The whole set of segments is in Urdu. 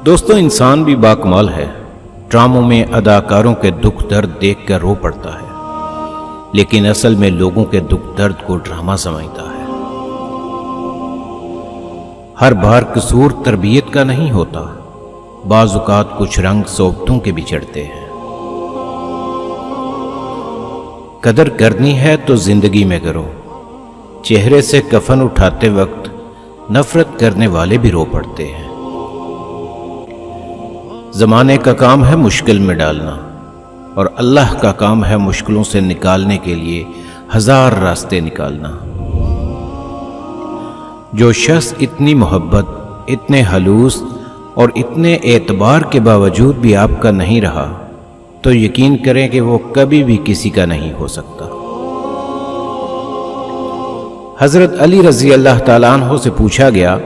دوستو، انسان بھی باکمال ہے۔ ڈراموں میں اداکاروں کے دکھ درد دیکھ کر رو پڑتا ہے، لیکن اصل میں لوگوں کے دکھ درد کو ڈرامہ سمجھتا ہے۔ ہر بار قصور تربیت کا نہیں ہوتا، بعض اوقات کچھ رنگ صحبتوں کے بھی چڑھتے ہیں۔ قدر کرنی ہے تو زندگی میں کرو۔ چہرے سے کفن اٹھاتے وقت نفرت کرنے والے بھی رو پڑتے ہیں۔ زمانے کا کام ہے مشکل میں ڈالنا، اور اللہ کا کام ہے مشکلوں سے نکالنے کے لیے ہزار راستے نکالنا۔ جو شخص اتنی محبت، اتنے خلوص اور اتنے اعتبار کے باوجود بھی آپ کا نہیں رہا، تو یقین کریں کہ وہ کبھی بھی کسی کا نہیں ہو سکتا۔ حضرت علی رضی اللہ تعالیٰ عنہ سے پوچھا گیا،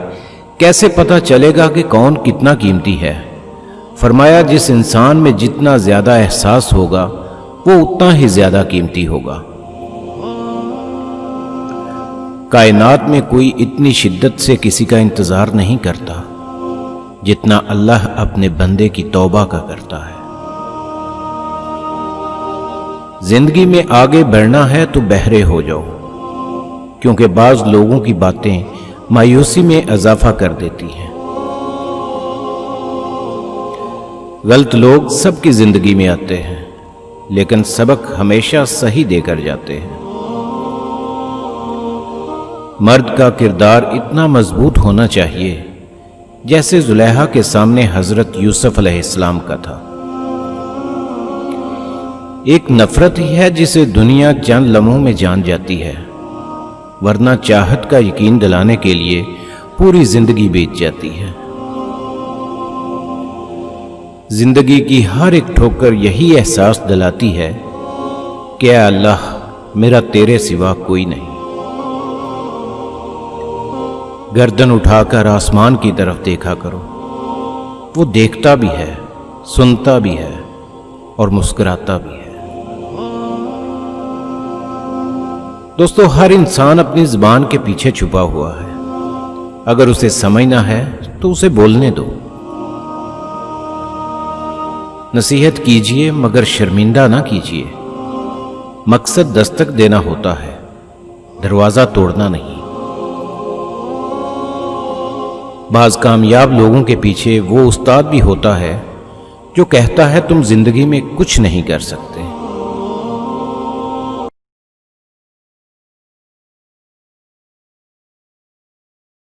کیسے پتہ چلے گا کہ کون کتنا قیمتی ہے؟ فرمایا، جس انسان میں جتنا زیادہ احساس ہوگا وہ اتنا ہی زیادہ قیمتی ہوگا۔ کائنات میں کوئی اتنی شدت سے کسی کا انتظار نہیں کرتا جتنا اللہ اپنے بندے کی توبہ کا کرتا ہے۔ زندگی میں آگے بڑھنا ہے تو بہرے ہو جاؤ، کیونکہ بعض لوگوں کی باتیں مایوسی میں اضافہ کر دیتی ہیں۔ غلط لوگ سب کی زندگی میں آتے ہیں، لیکن سبق ہمیشہ صحیح دے کر جاتے ہیں۔ مرد کا کردار اتنا مضبوط ہونا چاہیے جیسے زلیخا کے سامنے حضرت یوسف علیہ السلام کا تھا۔ ایک نفرت ہی ہے جسے دنیا چند لمحوں میں جان جاتی ہے، ورنہ چاہت کا یقین دلانے کے لیے پوری زندگی بیت جاتی ہے۔ زندگی کی ہر ایک ٹھوکر یہی احساس دلاتی ہے کہ اے اللہ، میرا تیرے سوا کوئی نہیں۔ گردن اٹھا کر آسمان کی طرف دیکھا کرو، وہ دیکھتا بھی ہے، سنتا بھی ہے اور مسکراتا بھی ہے۔ دوستو، ہر انسان اپنی زبان کے پیچھے چھپا ہوا ہے۔ اگر اسے سمجھنا ہے تو اسے بولنے دو۔ نصیحت کیجئے مگر شرمندہ نہ کیجئے۔ مقصد دستک دینا ہوتا ہے، دروازہ توڑنا نہیں۔ بعض کامیاب لوگوں کے پیچھے وہ استاد بھی ہوتا ہے جو کہتا ہے تم زندگی میں کچھ نہیں کر سکتے۔